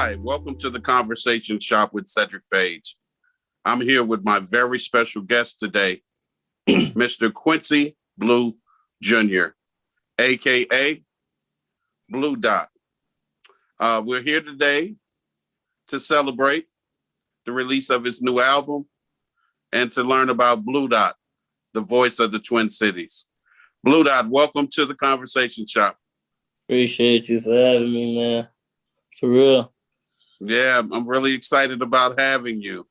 Hi, welcome to the Conversation Shop with Sedrick Page. I'm here with my very special guest today, Mr. Quincy Blue Jr., aka Blue Dot. We're here today to celebrate the release of his new album and to learn about Blue Dot, the voice of the Twin Cities. Blue Dot, welcome to the Conversation Shop. Appreciate you for having me, man. For real. Yeah, I'm really excited about having you.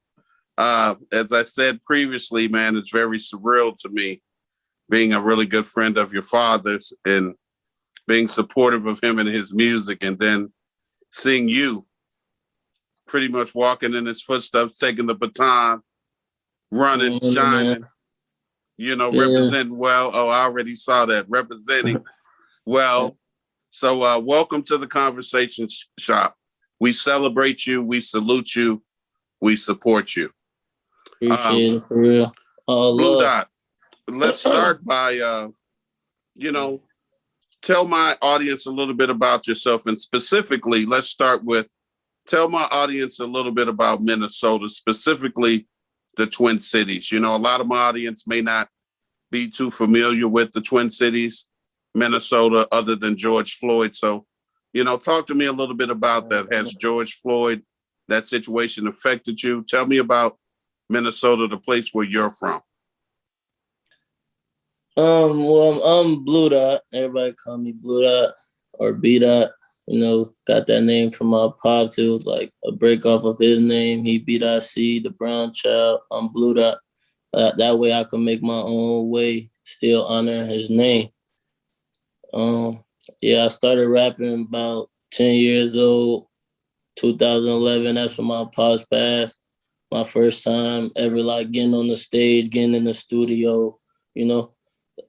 As I said previously, man, it's very surreal to me being a really good friend of your father's and being supportive of him and his music, and then seeing you pretty much walking in his footsteps, taking the baton, running, shining, representing well. Oh, I already saw that, representing well. So welcome to the Conversation Shop. We celebrate you. We salute you. We support you. Appreciate it, for real. Blue Dot, let's start by, tell my audience a little bit about yourself. And specifically, let's start with, tell my audience a little bit about Minnesota, specifically the Twin Cities. You know, a lot of my audience may not be too familiar with the Twin Cities, Minnesota, other than George Floyd. So, talk to me a little bit about that. Has George Floyd, that situation affected you? Tell me about Minnesota, the place where you're from. Well, I'm Blue Dot. Everybody call me Blue Dot or B Dot. Got that name from my pops. It was like a break off of his name. He B.C, the brown child. I'm Blue Dot. That way I can make my own way, still honor his name. I started rapping about 10 years old, 2011. That's when my pops passed. My first time ever getting on the stage, getting in the studio,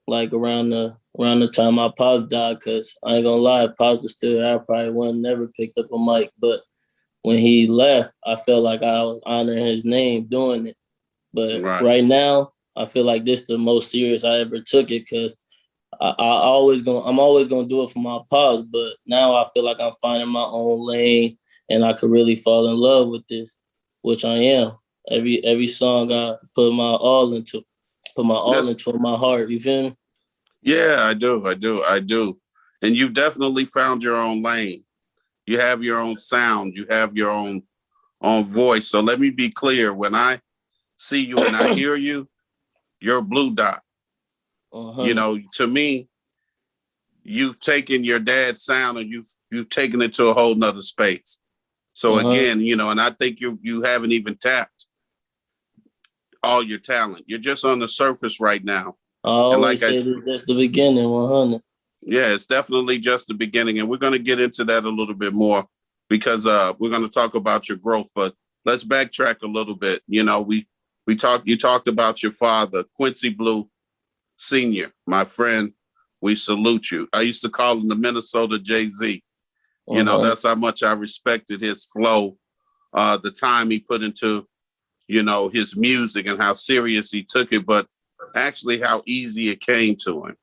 like around the time my pops died, because I ain't gonna lie, pops was still here. I probably wouldn't never picked up a mic. But when he left, I felt like I was honoring his name doing it. But right now, I feel like this is the most serious I ever took it, because I'm always gonna do it for my pops, but now I feel like I'm finding my own lane and I could really fall in love with this, which I am. Every song I put my all into my heart. You feel me? Yeah, I do. And you definitely found your own lane. You have your own sound. You have your own voice. So let me be clear. When I see you and I hear you, you're Blue Dot. To me, you've taken your dad's sound and you've taken it to a whole nother space. So again, and I think you haven't even tapped all your talent. You're just on the surface right now. I always say it's just the beginning, 100. Yeah, it's definitely just the beginning. And we're going to get into that a little bit more because we're going to talk about your growth. But let's backtrack a little bit. You talked about your father, Quincy Blue Senior, my friend. We salute you. I used to call him the Minnesota Jay-Z. That's how much I respected his flow, the time he put into, his music and how serious he took it, but actually how easy it came to him.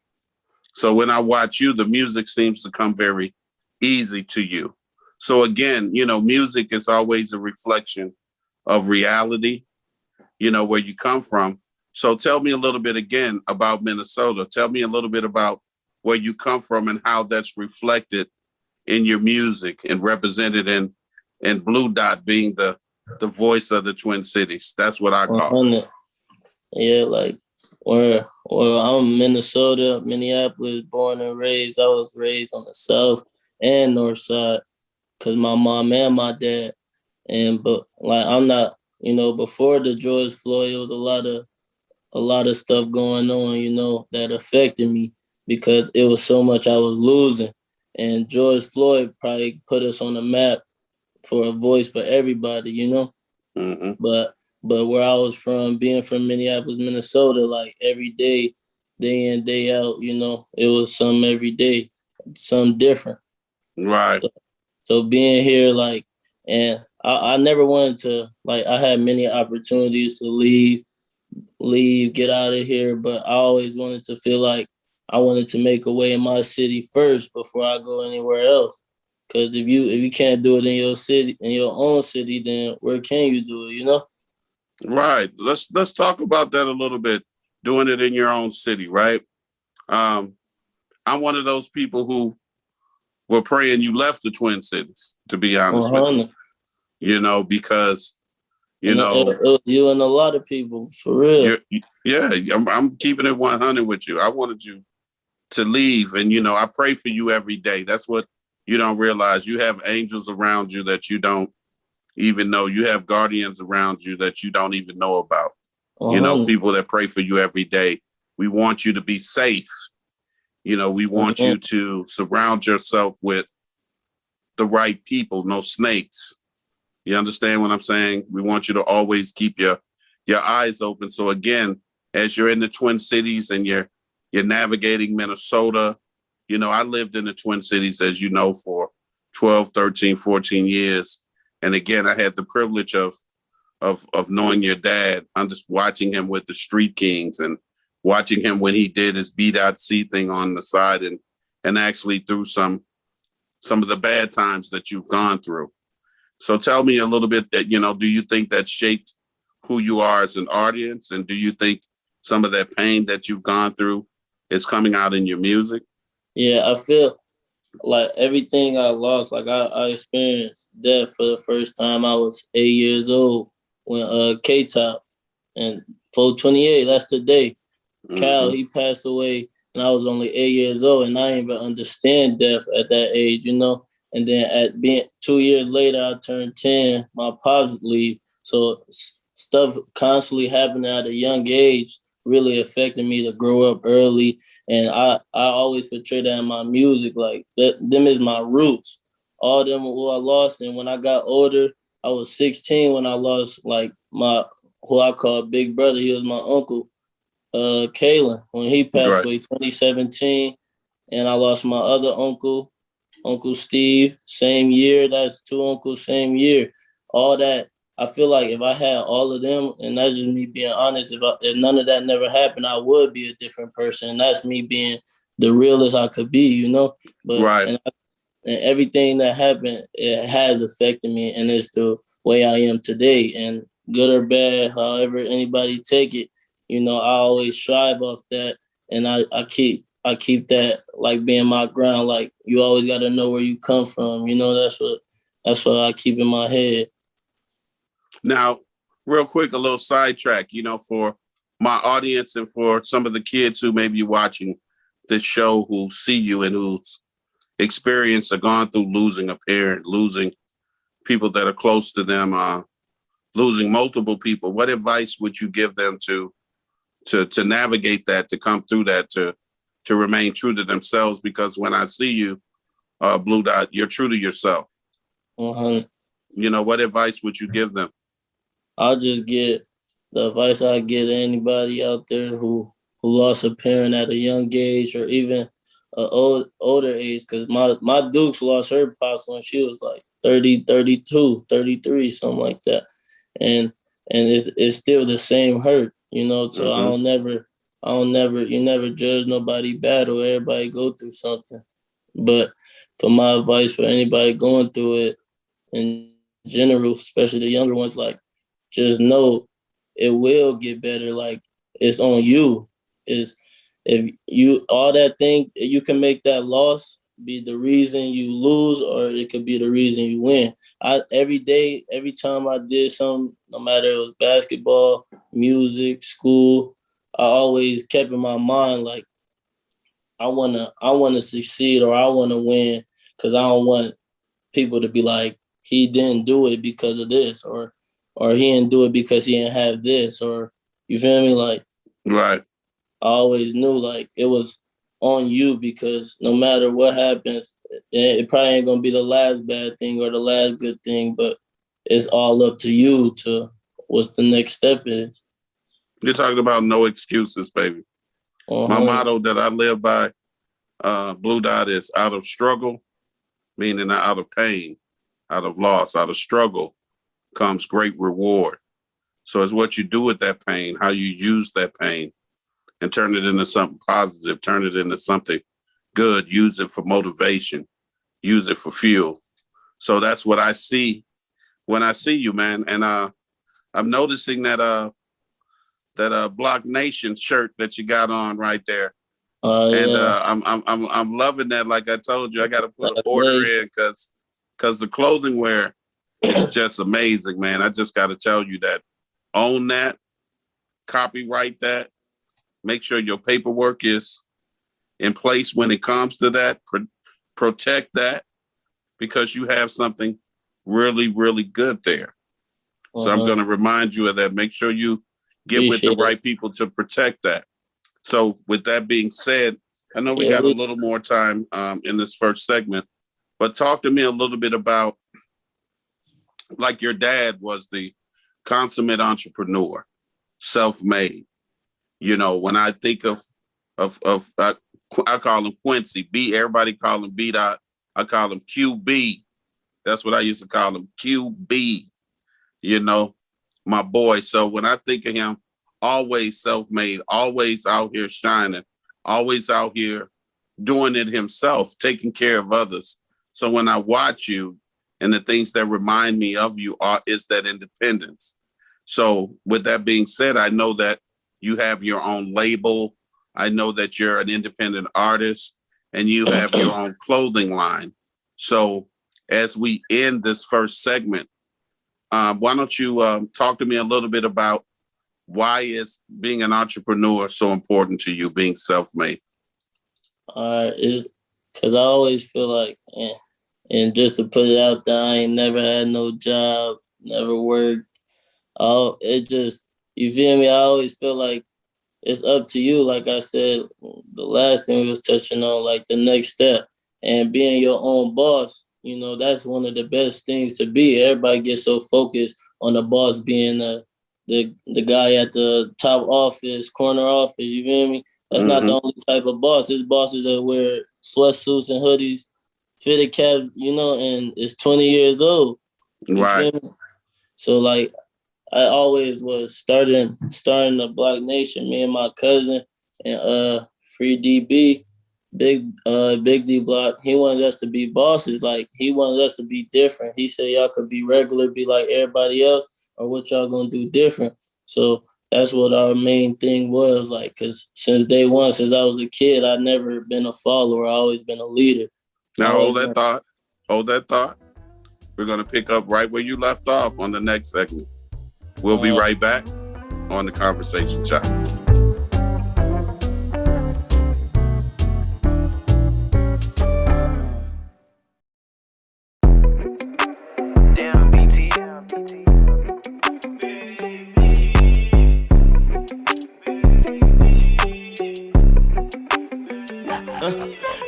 So when I watch you, the music seems to come very easy to you. So again, music is always a reflection of reality, where you come from. So tell me a little bit again about Minnesota. Tell me a little bit about where you come from and how that's reflected in your music and represented in Blue Dot being the voice of the Twin Cities. That's what I call it. Yeah, I'm Minnesota, Minneapolis, born and raised. I was raised on the south and north side because my mom and my dad. But I'm not, before the George Floyd, it was a lot of stuff going on, that affected me because it was so much I was losing. And George Floyd probably put us on the map for a voice for everybody, Mm-hmm. But where I was from, being from Minneapolis, Minnesota, every day in, day out, it was something every day, something different. Right. So being here, and I never wanted to, I had many opportunities to leave, get out of here, but I always wanted to feel like I wanted to make a way in my city first before I go anywhere else. Because if you can't do it in your city, in your own city, then where can you do it? You know? Right. Let's talk about that a little bit. Doing it in your own city, right? Um, I'm one of those people who were praying you left the Twin Cities, to be honest with you. 100. Because you And know it was you and a lot of people for real. you're yeah. I'm keeping it 100 with you. I wanted you to leave, and I pray for you every day. That's what you don't realize. You have angels around you that you don't even know. You have guardians around you that you don't even know about. 100. People that pray for you every day. We want you to be safe. We want you to surround yourself with the right people, no snakes. You understand what I'm saying? We want you to always keep your eyes open. So again, as you're in the Twin Cities and you're navigating Minnesota, I lived in the Twin Cities, as you know, for 12, 13, 14 years. And again, I had the privilege of knowing your dad. I'm just watching him with the Street Kings and watching him when he did his B.C thing on the side and actually through some of the bad times that you've gone through. So tell me a little bit that, do you think that shaped who you are as an audience? And do you think some of that pain that you've gone through is coming out in your music? Yeah, I feel like everything I lost, like I experienced death for the first time. I was 8 years old when K-Top and 428, that's the day. Cal, Mm-hmm. he passed away and I was only 8 years old and I didn't even understand death at that age, you know. And then at being 2 years later, I turned 10, my pops leave. So stuff constantly happening at a young age really affected me to grow up early. And I always portray that in my music, like them is my roots. All them who I lost. And when I got older, I was 16 when I lost like my who I call big brother. He was my uncle, Kalen, when he passed Right. away 2017. And I lost my other uncle, Uncle Steve, same year. That's two uncles, same year. All that. I feel like if I had all of them, and that's just me being honest, if none of that never happened, I would be a different person. And that's me being the realest I could be, you know? But Right. and everything that happened, it has affected me, and it's the way I am today. And good or bad, however anybody take it, I always strive off that, and I keep that like being my ground. Like you always got to know where you come from. That's what I keep in my head. Now, real quick, a little sidetrack, for my audience and for some of the kids who may be watching this show who see you and who's experienced or gone through losing a parent, losing people that are close to them, losing multiple people. What advice would you give them to navigate that, to come through that, to remain true to themselves? Because when I see you, Blue Dot, you're true to yourself. 100. What advice would you give them? I'll just get the advice I get to anybody out there who lost a parent at a young age or even an older age. Because my Dukes lost her pops when she was like 30, 32, 33, something like that. And it's still the same hurt, So Mm-hmm. you never judge nobody battle. Everybody go through something. But for my advice for anybody going through it in general, especially the younger ones, like just know it will get better. Like it's on you. Is if you all that thing you can make that loss be the reason you lose, or it could be the reason you win. Every day, every time I did something, no matter it was basketball, music, school, I always kept in my mind like I wanna succeed or I wanna win, because I don't want people to be like, he didn't do it because of this, or he didn't do it because he didn't have this, or you feel me? Like Right. I always knew like it was on you, because no matter what happens, it probably ain't gonna be the last bad thing or the last good thing, but it's all up to you to what the next step is. You're talking about no excuses, baby. My 100. motto that I live by, Blue Dot, is out of struggle, meaning out of pain, out of loss, out of struggle comes great reward. So it's what you do with that pain, how you use that pain and turn it into something positive, turn it into something good, use it for motivation, use it for fuel. So that's what I see when I see you, man. And I'm noticing that Block Nation shirt that you got on right there. And Yeah. I'm loving that. Like I told you, I got to put an That's order amazing. in because the clothing wear is just amazing, man. I just got to tell you that. Own that, copyright that, make sure your paperwork is in place when it comes to that. Protect that because you have something really, really good there. So I'm going to remind you of that. Make sure you get with the right people to protect that. So with that being said, I know we got a little more time in this first segment, but talk to me a little bit about, like, your dad was the consummate entrepreneur, self-made. You know, when I think of I call him Quincy B. Everybody call him B. Dot. I call him QB. That's what I used to call him, QB. You know, my boy. So when I think of him, always self-made, always out here shining, always out here doing it himself, taking care of others. So when I watch you, and the things that remind me of you is that independence. So with that being said, I know that you have your own label. I know that you're an independent artist and you have your own clothing line. So as we end this first segment, why don't you talk to me a little bit about why is being an entrepreneur so important to you, being self-made? It's because I always feel like, and just to put it out there, I ain't never had no job, never worked. It just, you feel me? I always feel like it's up to you. Like I said, the last thing we was touching on, like the next step and being your own boss, you know, that's one of the best things to be. Everybody gets so focused on the boss being the guy at the top office, corner office, you feel me? That's not the only type of boss. There's bosses that wear sweatsuits and hoodies, fitted caps, you know, and it's 20 years old. Right. So like I always was starting the Block Nation, me and my cousin and Free DB, Big D Block. He wanted us to be bosses. Like he wanted us to be different. He said y'all could be regular, be like everybody else, or what y'all gonna do different. So that's what our main thing was, like, because since day one, since I was a kid, I've never been a follower. I've always been a leader. Now hold that thought. Hold that thought. We're going to pick up right where you left off on the next segment. We'll be right back on The Conversation Shop.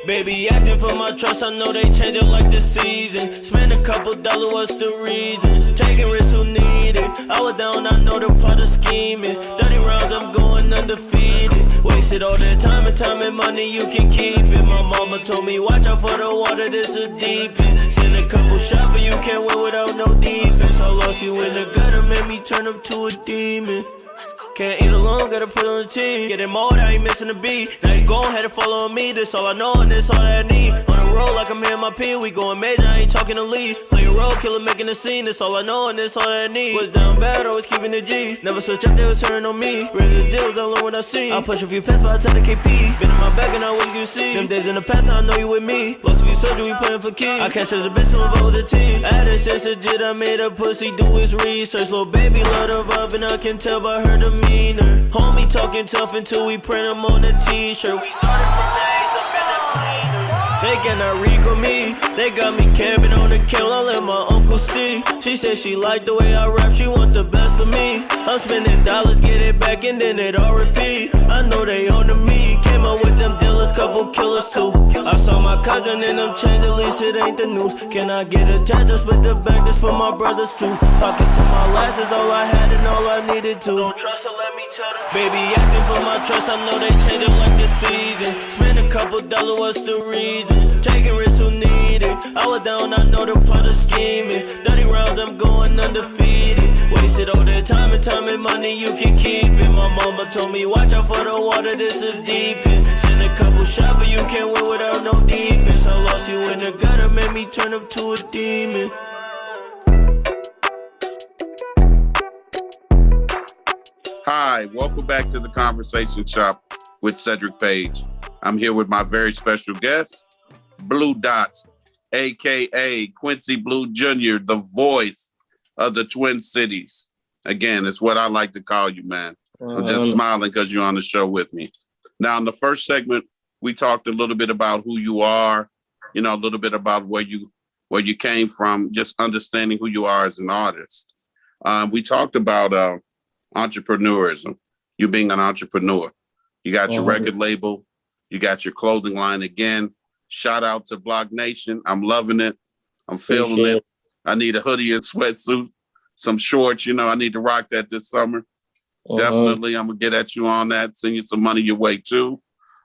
Baby asking for my trust, I know they change it like the season. Spend a couple dollars, what's the reason? Taking risks, who need it? I was down, I know the part of scheming. 30 rounds, I'm going undefeated. Wasted all that time and money, you can keep it. My mama told me, watch out for the water, this is deep end. Send a couple shots, but you can't win without no defense. I lost you in the gutter, made me turn up to a demon. Can't eat alone, gotta put on the team. Getting more, I ain't missing a beat. Now you gon' have to follow me, this all I know and this all I need. On the road like I'm here in my P, we going major, I ain't talking to lead. Play a role, killer making a scene, this all I know and this all I need. Was down bad, always keeping the G. Never switch up, they was turning on me. Ready to deal, was all what I see. I'll push a few pets, but I tell the KP. Been in my bag and I what you see. Them days in the past, I know you with me. Lost a few soldiers, we playing for keys. I catch as a bitch, so involved with the team. I had a sense of legit, I made a pussy do his research. Little baby love the vibe and I can tell by her demeanor. Homie talking tough until we print them on a t-shirt. We started from the ace up in the cleaner. They cannot recall me. They got me camping on the camel. I let my uncle Steve. She said she liked the way I rap. She want the best for me. I'm spending dollars, get it back, and then it all repeat. I know they on to me. Came up with them dealers, couple killers too. I saw my cousin in them chains, at least it ain't the news. Can I get attached? Just split the back, this for my brothers too. Pockets in my last is all I had and all I needed to. Don't trust her, let me tell the truth. Baby asking for my trust, I know they change it like the season. Spend a couple dollars, what's the reason? Taking risks, who need it? I was down, I know the plot of scheming. 30 rounds, I'm going undefeated. Wasted all that time and money, you can keep it. My mama told me, watch out for the water, this is deep end. in a couple shots, but you can't win without no defense. I lost you in the gutter, made me turn up to a demon. Hi, welcome back to the Conversation Shop with Sedrick Page. I'm here with my very special guest, Blue Dots, aka Quincy Blue Jr., the voice of the Twin Cities. Again, it's what I like to call you, man. I'm just smiling because you're on the show with me. Now, in the first segment, we talked a little bit about who you are, a little bit about where you came from, just understanding who you are as an artist. We talked about entrepreneurism, you being an entrepreneur. You got your record label, you got your clothing line again. Shout out to Block Nation. I'm loving it. I'm feeling it. I need a hoodie and sweatsuit, some shorts, I need to rock that this summer. Definitely, I'm going to get at you on that, send you some money your way too.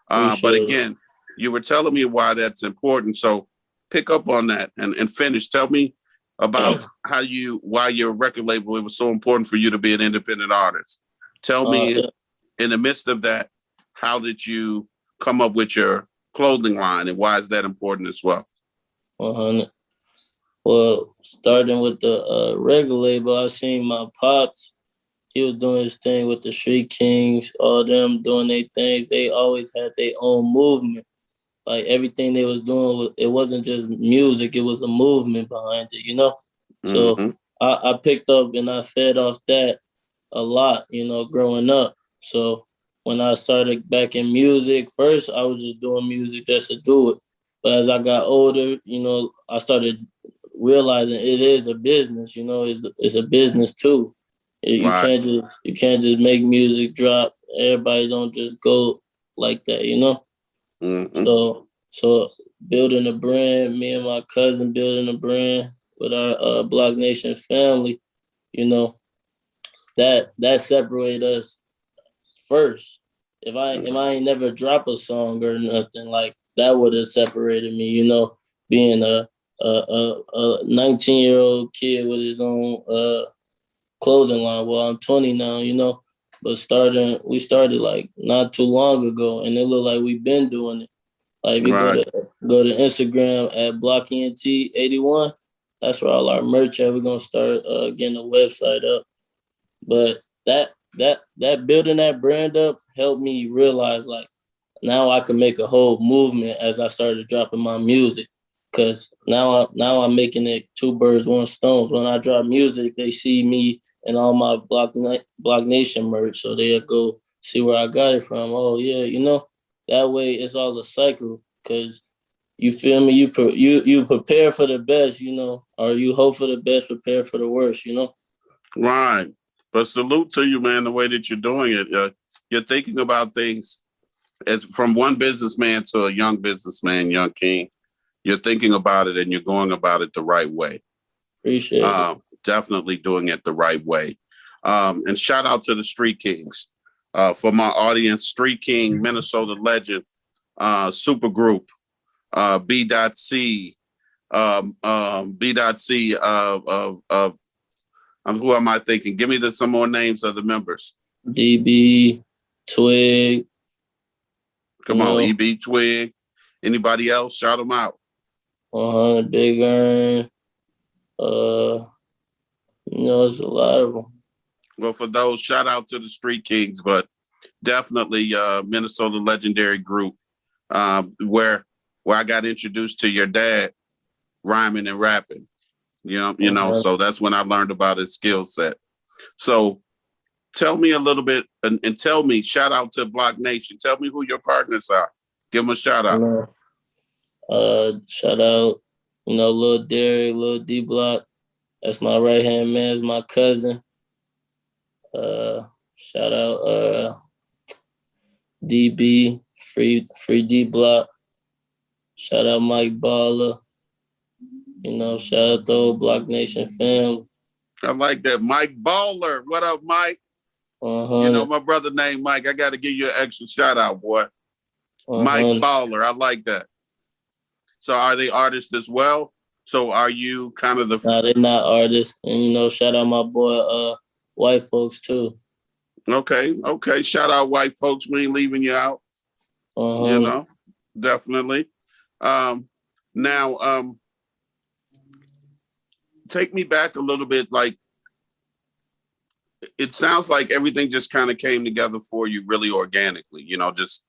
But again, you were telling me why that's important. So pick up on that and finish. Tell me about why your record label, it was so important for you to be an independent artist. Tell me in the midst of that, how did you come up with your clothing line and why is that important as well? 100. Well, starting with the record label, I seen my pops. He was doing his thing with the Street Kings, all them doing their things. They always had their own movement. Like everything they was doing, it wasn't just music, it was a movement behind it, So I picked up and I fed off that a lot, growing up. So when I started back in music, first I was just doing music just to do it. But as I got older, I started realizing it is a business, it's a business too. You can't just make music drop. Everybody don't just go like that, So building a brand, me and my cousin building a brand with our Block Nation family, that separated us first. If I ain't never drop a song or nothing, like that would have separated me, being a 19-year-old kid with his own clothing line. Well, I'm 20 now, but we started like not too long ago, and it looked like we've been doing it. Like if you go to Instagram at BlockENT81, that's where all our merch at. We're gonna start getting a website up. But that building that brand up helped me realize like now I can make a whole movement as I started dropping my music. Cause now I'm making it two birds, one stone. When I drop music, they see me and all my Block Nation merch, so they'll go see where I got it from. Oh yeah, that way it's all a cycle. Cause you feel me, you prepare for the best, or you hope for the best, prepare for the worst, Right. But salute to you, man, the way that you're doing it. You're thinking about things as from one businessman to a young businessman, young king. You're thinking about it and you're going about it the right way. Appreciate it. Definitely doing it the right way. And shout out to the Street Kings. For my audience, Street King, Minnesota legend, super group, B.C. B.C. Who am I thinking? Give me some more names of the members. DB, Twig. Come on, EB, Twig. Anybody else? Shout them out. Big Earn. There's a lot of them. Well, for those, shout out to the Street Kings, but definitely Minnesota legendary group where I got introduced to your dad rhyming and rapping. So that's when I learned about his skill set. So tell me a little bit and tell me, shout out to Block Nation. Tell me who your partners are. Give them a shout out. Shout out, Lil Derek, Lil D Block. That's my right hand man, is my cousin. Shout out DB, free D Block. Shout out Mike Baller. Shout out the whole Block Nation family. I like that. Mike Baller. What up, Mike? My brother named Mike. I got to give you an extra shout out, boy. Mike Baller. I like that. So are they artists as well? So are you kind of the... No, they're not artists. And, shout out my boy, White Folks, too. Okay. Shout out White Folks. We ain't leaving you out. You know, definitely. Now, take me back a little bit. Like, it sounds like everything just kind of came together for you really organically, you know, just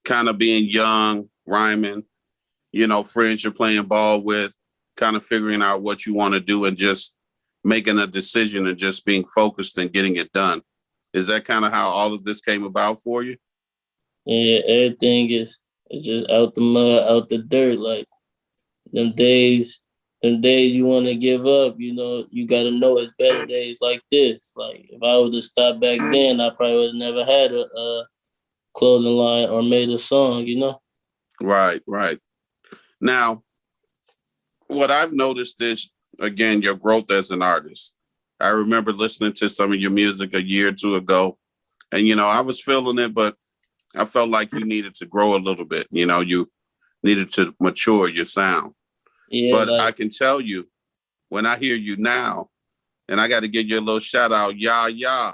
kind of being young, rhyming, you know, friends you're playing ball with, kind of figuring out what you want to do and just making a decision and just being focused and getting it done. Is that kind of how all of this came about for you? Yeah, everything is just out the mud, out the dirt. Like them days, you want to give up. You know, you got to know it's better days like this. Like if I would have stopped back then, I probably would have never had a clothing line or made a song. You know. Right, right. Now, what I've noticed is, again, your growth as an artist. I remember listening to some of your music a year or two ago, and, you know, I was feeling it, but I felt like you needed to grow a little bit. You know, you needed to mature your sound. Yeah, But like I can tell you, when I hear you now, and I got to give you a little shout out, yeah, yeah.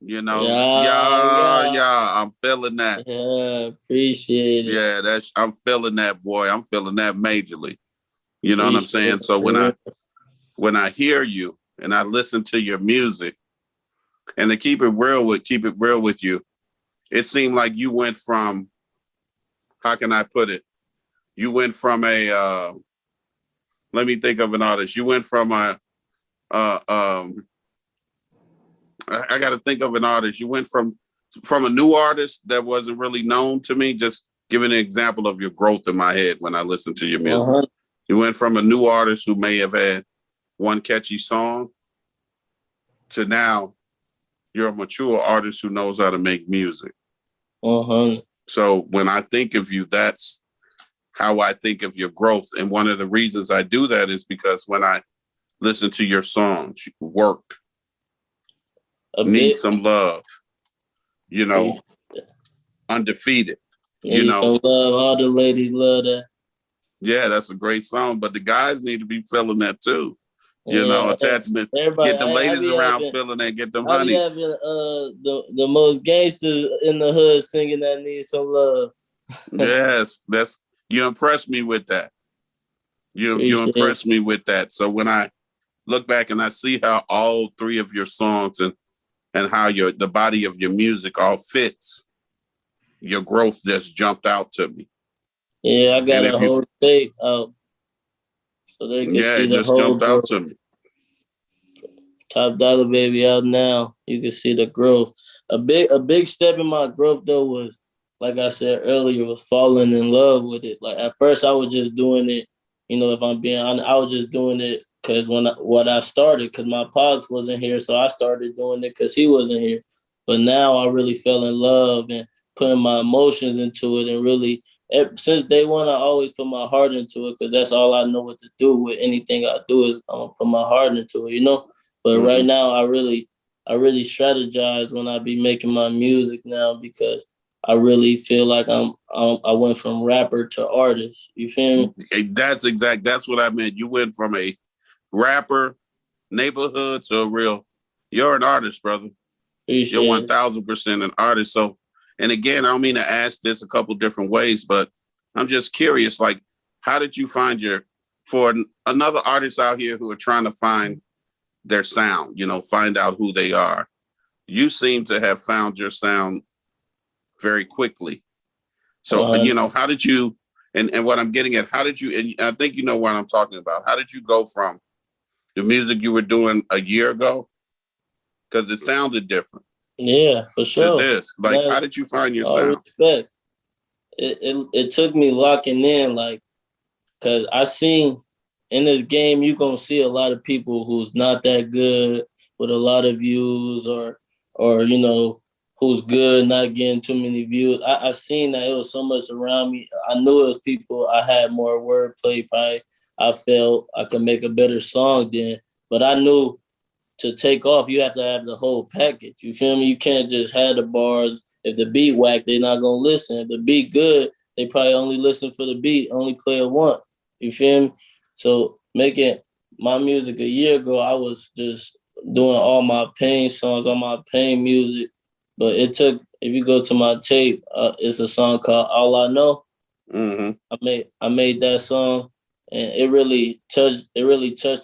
You know, yeah, yeah, yeah, yeah. I'm feeling that. yeah. Appreciate it. Yeah, I'm feeling that, boy. I'm feeling that majorly. You know what I'm Appreciate saying? it. So when I hear you and I listen to your music, and to keep it real with you, it seemed like you went from, how can I put it? You went from let me think of an artist. You went from I got to think of an artist. You went from a new artist that wasn't really known to me. Just giving an example of your growth in my head when I listen to your music. Uh-huh. You went from a new artist who may have had one catchy song to now you're a mature artist who knows how to make music. Uh-huh. So when I think of you, that's how I think of your growth. And one of the reasons I do that is because when I listen to your songs, Work, Need Some Love, you know, Undefeated, you Need know. Some Love. All the ladies love that. Yeah, that's a great song, but the guys need to be feeling that too. You know, attachment. Everybody, get the ladies around having, feeling that, get them I be honeys. having the most gangsters in the hood singing that Need Some Love. Yes, you impressed me with that. You impressed me with that. So when I look back and I see how all three of your songs and how the body of your music all fits, your growth just jumped out to me. Yeah, I got a whole tape out so they can see it the just whole jumped growth. out to me. Top Dollar Baby out now. You can see the growth. A big step in my growth though was, like I said earlier, was falling in love with it. Like at first I was just doing it, you know, if I'm being honest, I was just doing it because what I started, because my pops wasn't here, so I started doing it because he wasn't here. But now I really fell in love and putting my emotions into it, and really since day one I always put my heart into it because that's all I know what to do with anything I do is I'm gonna put my heart into it, you know. But right now I really strategize when I be making my music now because I really feel like I went from rapper to artist. You feel me? That's what I meant. You went from a rapper, neighborhood to a real. You're an artist, brother. You're 1,000% an artist. So, and again, I don't mean to ask this a couple different ways, but I'm just curious. Like, how did you find for another artist out here who are trying to find their sound, you know, find out who they are? You seem to have found your sound very quickly. So, you know, how did you, and what I'm getting at, how did you, and I think you know what I'm talking about. How did you go from the music you were doing a year ago? Because it sounded different. Yeah, for sure. To this, like, how did you find your sound? Respect. It took me locking in, like, because I seen in this game, you're going to see a lot of people who's not that good with a lot of views or you know, who's good, not getting too many views. I seen that it was so much around me. I knew it was people I had more wordplay, probably I felt I could make a better song then. But I knew to take off, you have to have the whole package. You feel me? You can't just have the bars. If the beat whack, they're not going to listen. If the beat good, they probably only listen for the beat, only play it once. You feel me? So making my music a year ago, I was just doing all my pain songs, all my pain music. But it if you go to my tape, it's a song called All I Know. I made that song, and it really touched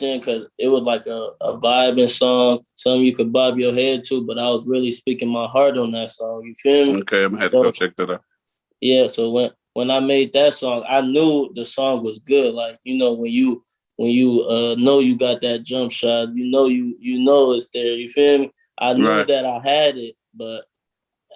in because it was like a vibing song, something you could bob your head to, but I was really speaking my heart on that song. You feel me? Okay, I'm gonna have to go check that out. Yeah, so when I made that song, I knew the song was good. Like, you know, when you know you got that jump shot, you know it's there. You feel me? I knew that I had it, but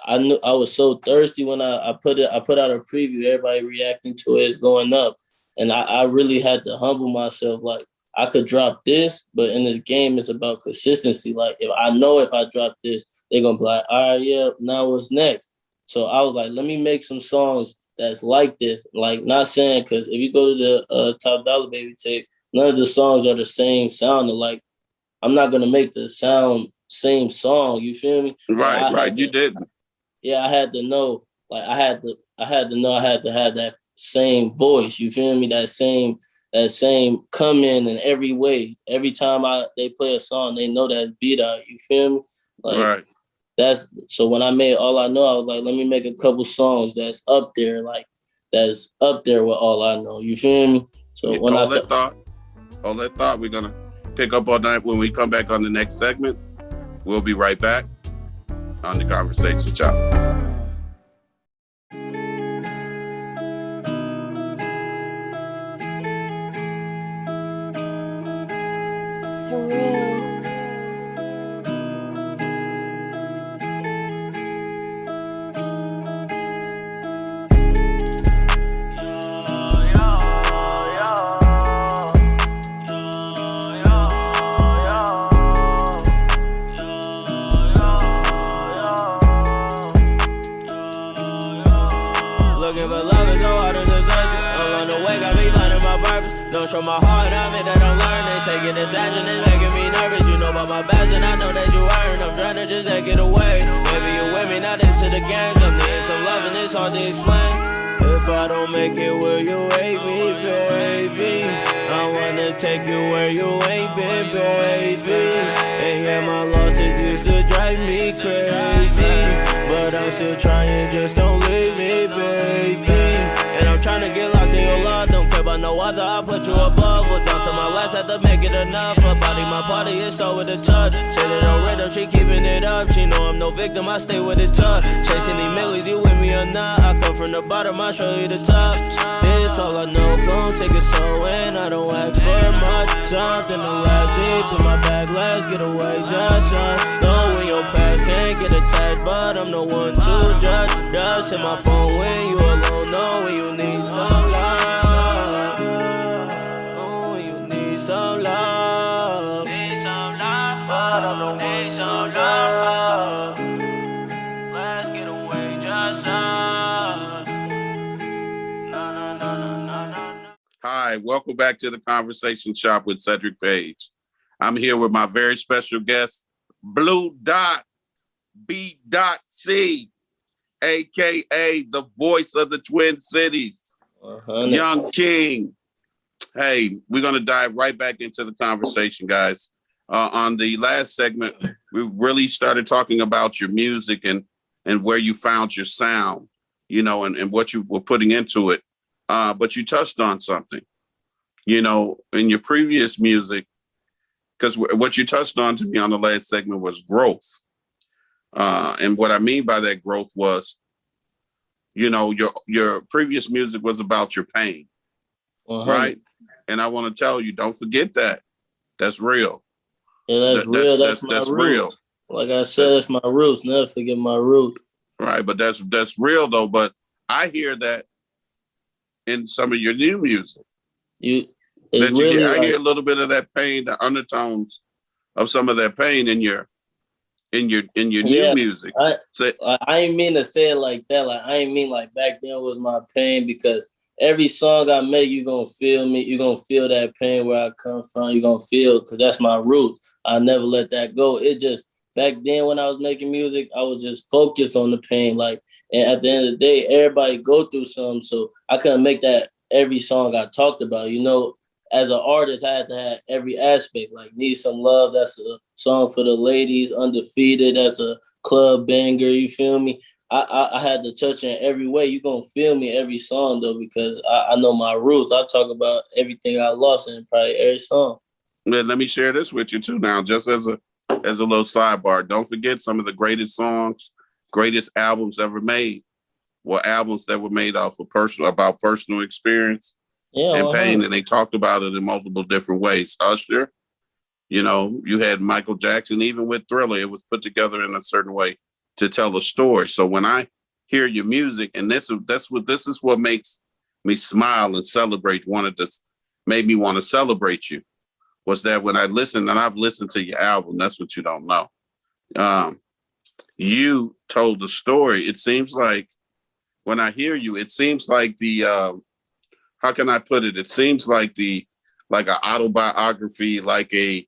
I knew I was so thirsty when I put out a preview. Everybody reacting to it, it's going up, and I really had to humble myself. Like, I could drop this, but in this game, it's about consistency. Like, if I drop this, they're gonna be like, all right, yeah, now what's next? So I was like, let me make some songs that's like this. Like, not saying, because if you go to the Top Dollar Baby tape, none of the songs are the same sound. Like, I'm not gonna make the same song. You feel me? Right. You didn't. Yeah, I had to know. Like, I had to know I had to have that same voice. You feel me? That same come in every way. Every time they play a song, they know that's beat out. You feel me? Like, that's so when I made All I Know, I was like, let me make a couple songs that's up there, like that's up there with All I Know. You feel me? So when all that thought, we're gonna pick up on that when we come back on the next segment. We'll be right back on the Conversation Chop. Don't show my heart, I mean that I'm learning. Taking attention is making me nervous. You know about my best and I know that you earn. I'm trying to just take it away. Maybe you're with me, not into the games. I'm needing some love and it's hard to explain. If I don't make it, will you hate me, baby? I wanna take you where you ain't been, baby. And yeah, my losses used to drive me crazy, but I'm still trying, just don't leave me, baby. And I'm trying to get locked in your love, don't care about no other, I put you above. Was down to my last, had to make it enough. Her body, my party, it's so with a touch. Said it on rhythm, she keeping it up. She know I'm no victim, I stay with it tough. Chasing these millies, you with me or not? I come from the bottom, I show you the top. It's all I know, gon' take it so in. I don't ask for much, something to last deep. In my bag, let's get away, just know when your past can't get attached, but I'm no one to judge. Just hit my phone when you alone, know when you need some love. Oh, when you need some love. Need some love, but I don't need some love. Let's get away, just us. No. Hi, welcome back to the Conversation Shop with Sedrick Page. I'm here with my very special guest, Blue Dot, B.C, a.k.a. the voice of the Twin Cities, Young King. Hey, we're going to dive right back into the conversation, guys. On the last segment, we really started talking about your music and where you found your sound, you know, and what you were putting into it. But you touched on something, you know, in your previous music, because what you touched on to me on the last segment was growth. And what I mean by that growth was, you know, your previous music was about your pain, right? And I want to tell you, don't forget that. That's real. Yeah, that's real. That's my roots. Real. Like I said, that's my roots. Never forget my roots. Right, but that's real though. But I hear that in some of your new music. I hear a little bit of that pain, the undertones of some of that pain in your new music. I ain't mean to say it like that. Like, I ain't mean like back then was my pain, because every song I make, you're gonna feel me. You're gonna feel that pain where I come from. You're gonna feel, because that's my roots. I never let that go. It just, back then when I was making music, I was just focused on the pain. Like, and at the end of the day, everybody go through something. So I couldn't make that every song I talked about. You know, as an artist, I had to have every aspect. Like, Need Some Love, that's a song for the ladies. Undefeated, that's a club banger. You feel me? I had to touch in every way. You gonna feel me every song though, because I know my roots. I talk about everything I lost in probably every song. Let me share this with you too now, just as a little sidebar. Don't forget some of the greatest songs, greatest albums ever made were albums that were made off of about personal experience and pain, and they talked about it in multiple different ways. Usher, you had Michael Jackson, even with Thriller, it was put together in a certain way to tell a story. So when I hear your music, and this is what makes me smile and celebrate, made me want to celebrate you, was that when I listened, and I've listened to your album, that's what you don't know. You told the story. It seems like when I hear you, it seems like how can I put it? It seems like an autobiography, like a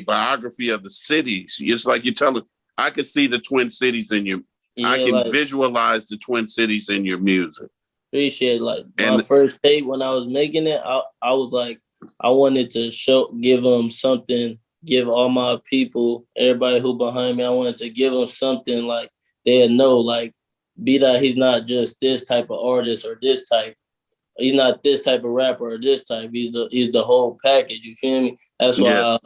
biography of the cities. It's like you're telling, I can see the Twin Cities in you. Yeah, I can visualize the Twin Cities in your music. Appreciate it. Like my first tape when I was making it, I was like, I wanted to give them something, give all my people, everybody who behind me, I wanted to give them something like they'd know, like, be that he's not just this type of artist or this type. He's not this type of rapper or this type. He's the whole package. You feel me? That's why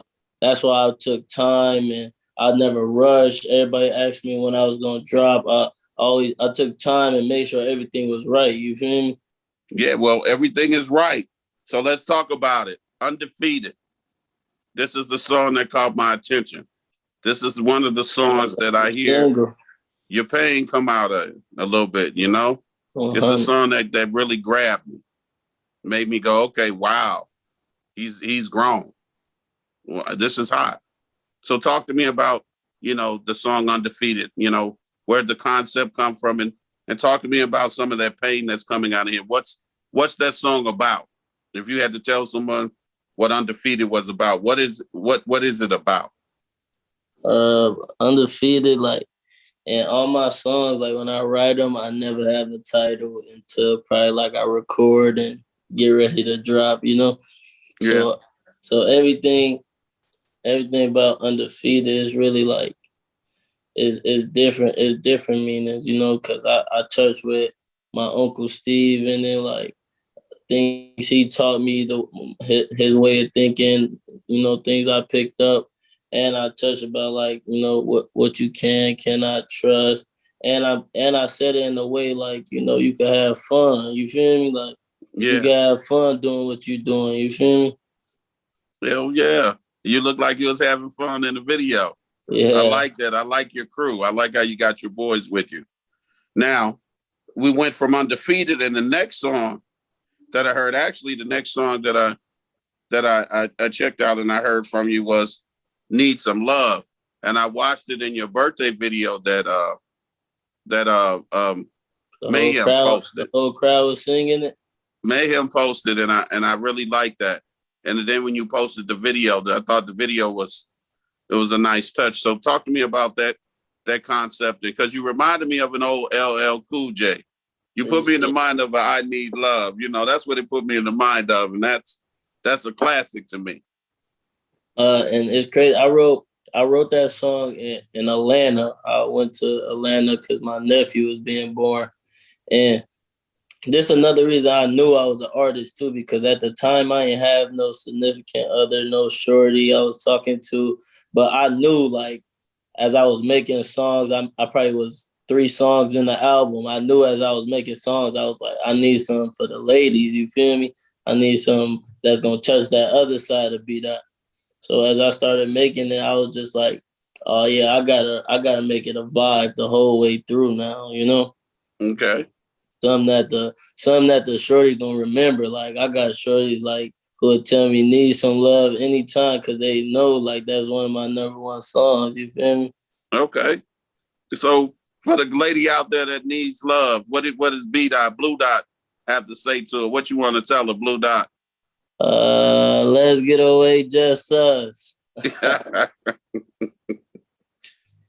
I took time and I never rushed. Everybody asked me when I was gonna drop. I took time and made sure everything was right. You feel me? Yeah, well, everything is right. So let's talk about it. Undefeated. This is the song that caught my attention. This is one of the songs that I hear your pain come out of a little bit, It's a song that really grabbed me. Made me go, okay, wow. He's grown. Well, this is hot. So talk to me about, the song Undefeated, where'd the concept come from, and talk to me about some of that pain that's coming out of here. What's that song about? If you had to tell someone what Undefeated was about, what is it about? Undefeated, like, and all my songs, like when I write them, I never have a title until probably like I record and get ready to drop, Yeah. So everything about Undefeated is really like, is different. It's different meanings, because I touch with my Uncle Steve, and then like things he taught me, his way of thinking, things I picked up, and I touch about like, what you cannot trust, and I said it in a way like, you can have fun. You feel me? Like you can have fun doing what you're doing. You feel me? Hell yeah. You look like you was having fun in the video. Yeah. I like that. I like your crew. I like how you got your boys with you. Now, we went from Undefeated, and the next song that I heard, actually the next song that I checked out and I heard from you was Need Some Love. And I watched it in your birthday video that Mayhem posted. The whole crowd was singing it. Mayhem posted, and I really liked that. And then when you posted the video, I thought the video was a nice touch. So talk to me about that concept, because you reminded me of an old LL Cool J. You put me in the mind of I Need Love. That's what it put me in the mind of, and that's a classic to me. And it's crazy. I wrote that song in Atlanta. I went to Atlanta because my nephew was being born, and this is another reason I knew I was an artist too, because at the time I didn't have no significant other, no shorty I was talking to, but I knew, like, as I was making songs, I probably was 3 songs in the album. I knew as I was making songs, I was like, I need something for the ladies, you feel me? I need something that's gonna touch that other side of B-Dot. So as I started making it, I was just like, oh yeah, I gotta make it a vibe the whole way through now, Okay. Something that the shorty gonna remember. Like I got shorties like who would tell me Need Some Love anytime, because they know like that's one of my number 1 songs. You feel me? Okay. So for the lady out there that needs love, what does B-Dot, Blue Dot have to say to her? What you want to tell her, Blue Dot? Let's get away, just us.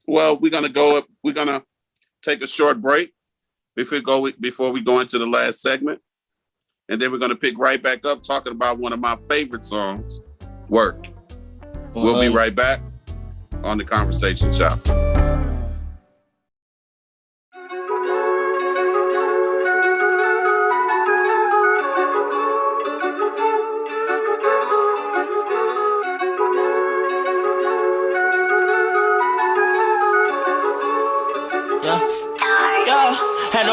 Well, we're gonna take a short break before we go into the last segment. And then we're going to pick right back up talking about one of my favorite songs, Work. We'll be right back on The Conversation Shop.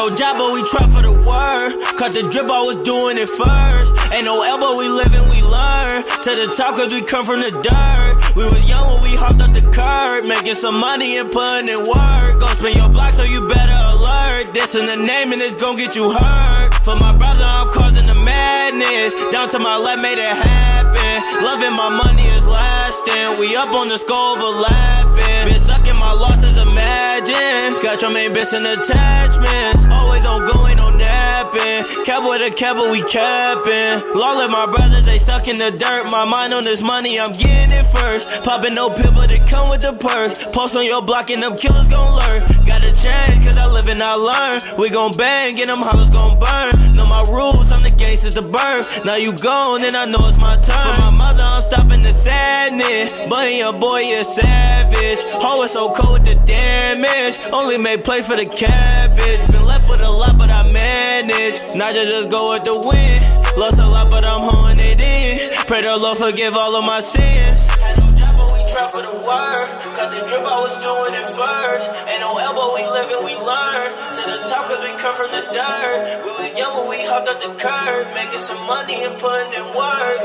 no job, but we try for the word. Cut the drip, I was doing it first. Ain't no elbow, we live and we learn. To the top, cause we come from the dirt. We was young when we hopped up the curb. Making some money and putting in work. Gon' spin your block, so you better alert. This in the name and it's gon' get you hurt. For my brother, I'm causing the madness. Down to my left, made it happen. Loving my money is lasting. We up on the score overlapping. Been stuck in my losses, imagine. Got your main bitch in attachments. Always on going, on napping. Cap with a cap, but we capping. Law let my brothers, they stuck in the dirt. My mind on this money, I'm getting it first. Popping no pill, but it come with the perks. Post on your block and them killers gon' learn. Gotta change, cause I live and I learn. We gon' bang, and them hollers gon' burn. Know my rules, I'm the gangsters to burn. Now you gone, and I know it's my turn. For my mother, I'm stopping the sadness. But your boy is savage. Always so cold with the damage. Only made play for the cabbage. Been left with a lot, but I manage. Not just go with the wind. Lost a lot, but I'm holding it in. Pray the Lord forgive all of my sins. Had no job, but we try for the word. Cut the drip, I was doing it first. Ain't no elbow, we live and we learn. To the top, cause we come from the dirt. We was young when we hopped up the curb. Making some money and putting in work.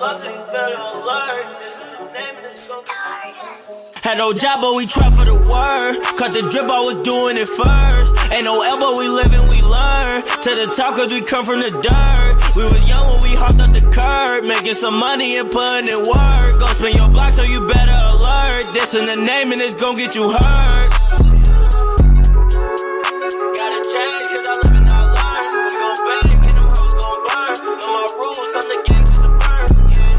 Luckily, better alert. This is the name of this song. Had no job, but we try for the word. Cut the drip, I was doing it first. Ain't no elbow, we live and we learn. To the top, cause we come from the dirt. We was young when we hopped up the curb. Making some money and putting in work. Gon' spin your block, so you better alert. This in the name and it's gon' get you hurt. Gotta change, cause I live and I learn. We gon' bang, and them hoes gon' burn. Know my rules, I'm the gangsters to burn. Yeah.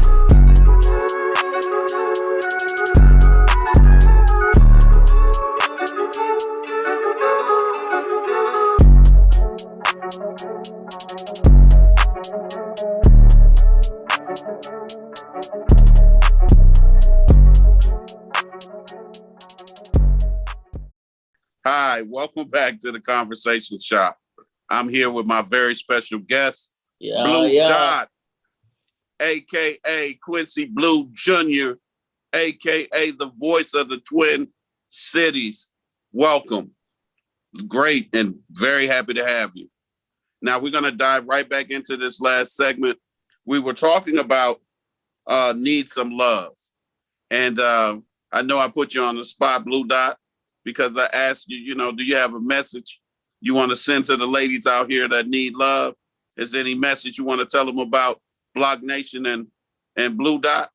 Hi, welcome back to the Conversation Shop. I'm here with my very special guest, Blue Dot, a.k.a. Quincy Blue Jr., a.k.a. the voice of the Twin Cities. Welcome. Great and very happy to have you. Now, we're going to dive right back into this last segment. We were talking about Need Some Love. And I know I put you on the spot, Blue Dot, because I asked you, do you have a message you want to send to the ladies out here that need love? Is there any message you want to tell them about Block Nation and Blue Dot?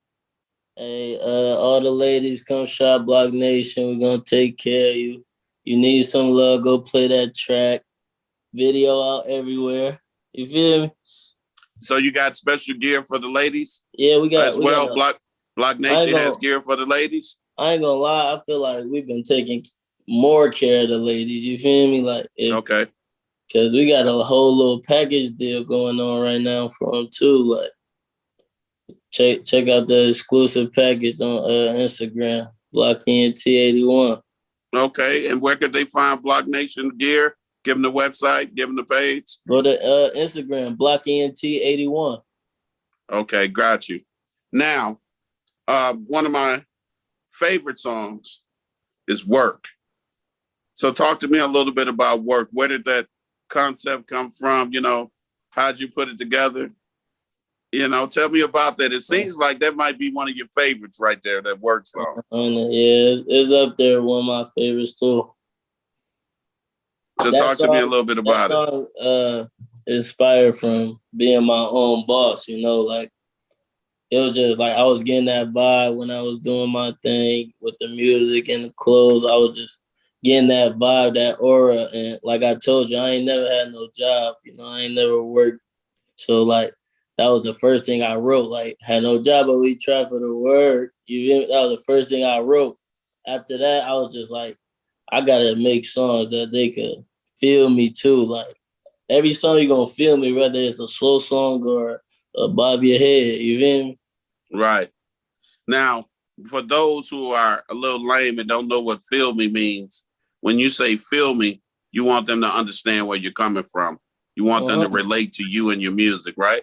Hey, all the ladies, come shop Block Nation. We're going to take care of you. You need some love, go play that track. Video out everywhere. You feel me? So you got special gear for the ladies? Yeah, we got. As well, Block Nation has gear for the ladies? I ain't gonna lie. I feel like we've been taking more care of the ladies. You feel me? Like, okay. Because we got a whole little package deal going on right now for them too. Like, check out the exclusive package on Instagram, BlockENT81. Okay, and where could they find Block Nation gear? Give them the website, give them the page. Go to Instagram, BlockENT81. Okay, got you. Now, one of my favorite songs is Work. So talk to me a little bit about Work. Where did that concept come from? How'd you put it together? Tell me about that. It seems like that might be one of your favorites right there, that Work song. Yeah, it's up there, one of my favorites too. So talk to me a little bit about it. Song, inspired from being my own boss, like it was just like I was getting that vibe when I was doing my thing with the music and the clothes. I was just getting that vibe, that aura. And like I told you, I ain't never had no job. I ain't never worked. So like that was the first thing I wrote. Like, had no job, but we tried for the work. That was the first thing I wrote. After that, I was just like, I gotta make songs that they could feel me too. Like every song you're gonna feel me, whether it's a slow song or a bob your head. You feel me? Right. Now, for those who are a little lame and don't know what feel me means, when you say feel me, you want them to understand where you're coming from. You want them to relate to you and your music, right?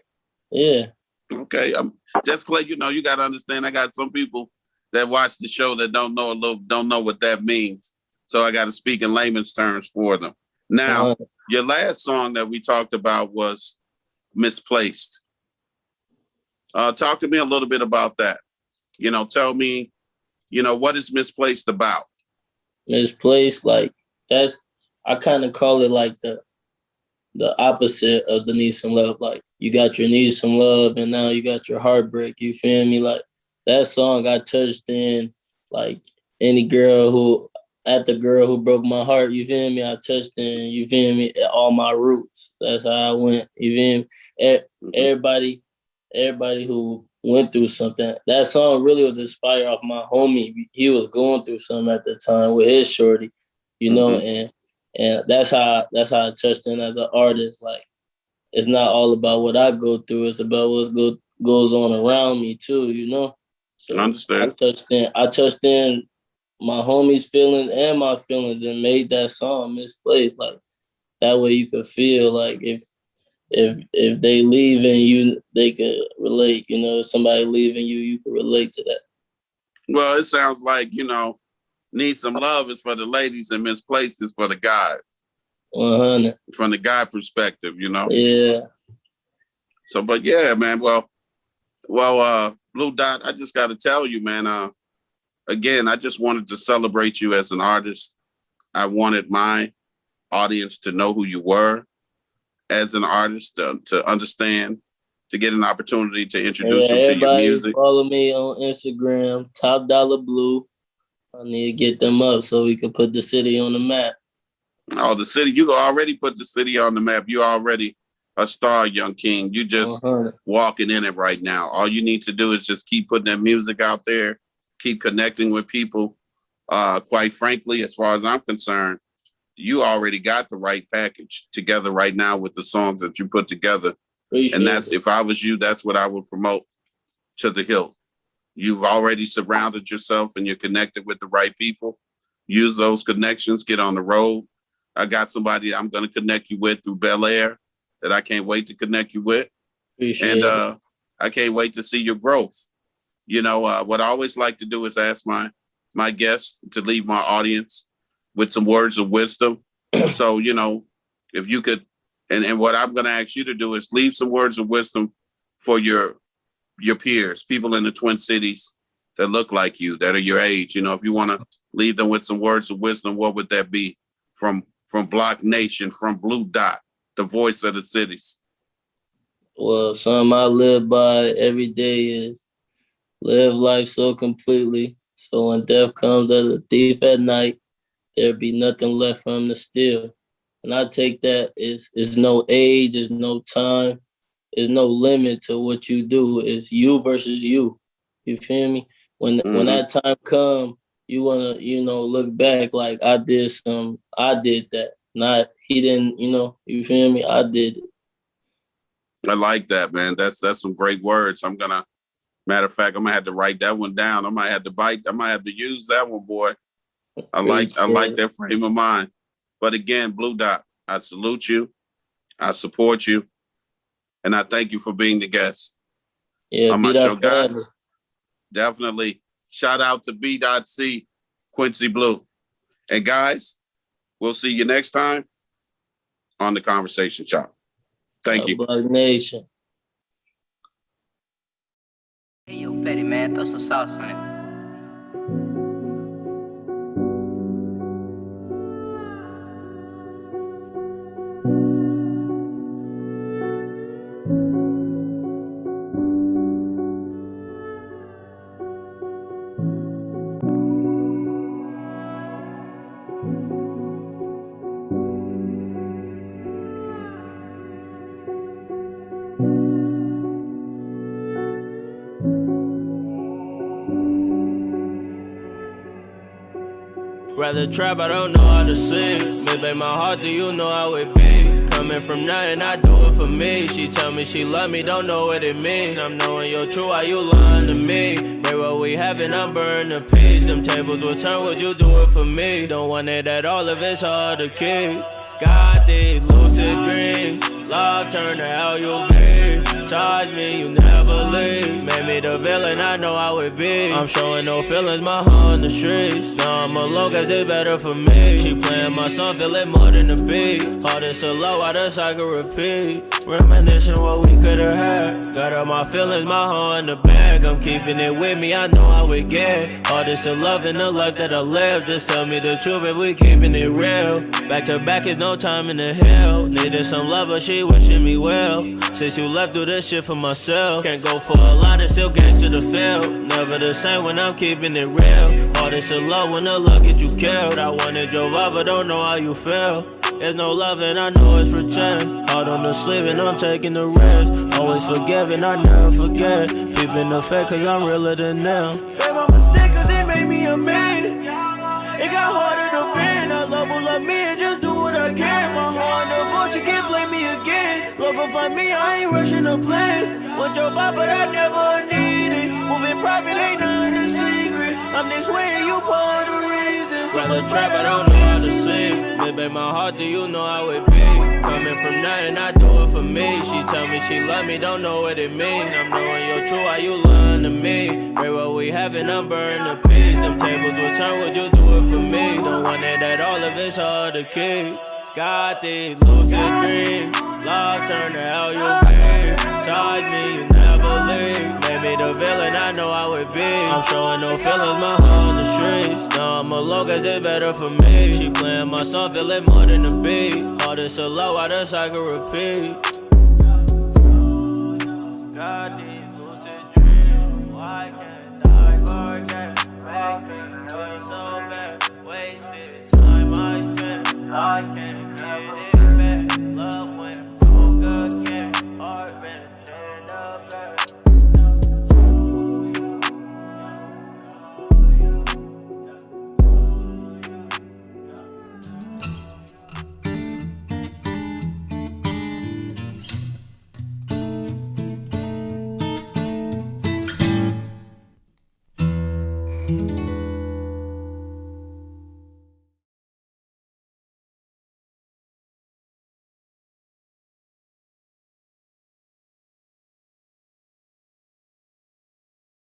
Yeah. Okay. I'm just glad you got to understand. I got some people that watch the show that don't know what that means. So I got to speak in layman's terms for them. Now, your last song that we talked about was Misplaced. Talk to me a little bit about that. Tell me, what is Misplaced about? Misplaced, like I kind of call it like the opposite of the Need Some Love. Like you got your Need Some Love and now you got your heartbreak. You feel me? Like that song I touched in like any girl the girl who broke my heart, you feel me? I touched in, you feel me? All my roots. That's how I went. You feel me? Everybody who went through something. That song really was inspired off my homie. He was going through something at the time with his shorty, and that's how I touched in as an artist. Like it's not all about what I go through; it's about what goes on around me too. So I understand. I touched in my homie's feelings and my feelings, and made that song Misplaced. Like that way, you could feel like if they leaving you, they could relate. If somebody leaving you, you could relate to that. Well, it sounds like Need Some Love is for the ladies and Misplaced is for the guys. 100. From the guy perspective, Yeah. So, but yeah, man. Well, Blue Dot, I just got to tell you, man. Again, I just wanted to celebrate you as an artist. I wanted my audience to know who you were as an artist, to understand, to get an opportunity to introduce them to your music. Follow me on Instagram, Top Dollar Blue. I need to get them up so we can put the city on the map. Oh, the city! You already put the city on the map. You already a star, young king. You just walking in it right now. All you need to do is just keep putting that music out there, keep connecting with people. Quite frankly, as far as I'm concerned, you already got the right package together right now with the songs that you put together. And if I was you, that's what I would promote to the hilt. You've already surrounded yourself and you're connected with the right people. Use those connections, get on the road. I got somebody I'm going to connect you with through Bel Air that I can't wait to connect you with. I can't wait to see your growth. What I always like to do is ask my guests to leave my audience with some words of wisdom. So, if you could, and what I'm going to ask you to do is leave some words of wisdom for your peers, people in the Twin Cities that look like you, that are your age. If you want to leave them with some words of wisdom, what would that be? From Block Nation, from Blue Dot, the voice of the cities. Well, something I live by every day is live life so completely, so when death comes as a thief at night, there'll be nothing left for him to steal. And I take that is no age, is no time, is no limit to what you do. It's you versus you. You feel me? When that time comes, you wanna, look back like I did that. Not he didn't, you feel me? I did it. I like that, man. That's some great words. Matter of fact, I'm gonna have to write that one down. I might have to use that one, boy. I like that frame of mind. But again, Blue Dot, I salute you. I support you. And I thank you for being the guest. Yeah, on my show, guys. Definitely. Shout out to B.C. Quincy Blue. And guys, we'll see you next time on The Conversation Shop. Thank you. Black Nation. Hey, yo, Fetty, man, throw some sauce on it. Rather trap, I don't know how to sing. Maybe my heart, do you know how it be? Coming from nothing, I do it for me. She tell me she love me, don't know what it mean. I'm knowing you're true, why you lying to me? Maybe what we having, I'm burning a piece. Them tables will turn, would you do it for me? Don't want it at all if it's hard to keep. Got these lucid dreams, love turn to how you be. Charge me, you never leave. Made me the villain I know I would be. I'm showing no feelings, my heart on the streets. Now I'm alone cause it's better for me. She playing my song, feel it more than a beat. Hard and so low, I just I can repeat. Reminiscing what we could've had. Got all my feelings, my heart in the bag. I'm keeping it with me, I know I would get. All this to love and the life that I live. Just tell me the truth if we keeping it real. Back to back is no time in the hill. Needed some love but she wishing me well. Since you left, do this shit for myself. Can't go for a lot and still gangsta the field. Never the same when I'm keeping it real. Hardest to love when the love get you killed. I wanted your vibe but don't know how you feel. There's no love and I know it's pretend. Hard on the sleeve and I'm taking the risk. Always forgiving, I never forget. Peeping the fact cause I'm realer than them. Fame my mistake cause it made me a man. It got harder to bend. I love will love me and just do what I can. My heart in the vault, you can't blame me again. Love will find me, I ain't rushing the plan. Want your vibe but I never need it. Moving private ain't nothing a secret. I'm this way and you part of the reason. Rather trap, I don't know how to sleep. Baby, my heart, do you know how it be? Coming from nothing, I do it for me. She tell me she love me, don't know what it mean. I'm knowing you're true, why you lying to me? Pray what we having, I'm burning the peace. Them tables will turn, would you do it for me? Don't want it at all if it's hard to keep. Got these lucid dreams. Love turn to hell you be. Charge me, you never leave. Made me the villain I know I would be. I'm showing no feelings, my heart on the streets. Now I'm alone cause it's better for me. She playing my song, feel it more than a beat. All this so low, I just I can repeat. Got these lucid dreams. Why can't I forget? Make me feel so bad. Wasted time I spent. I can't get it back. Love went broke again. Heart been in the back.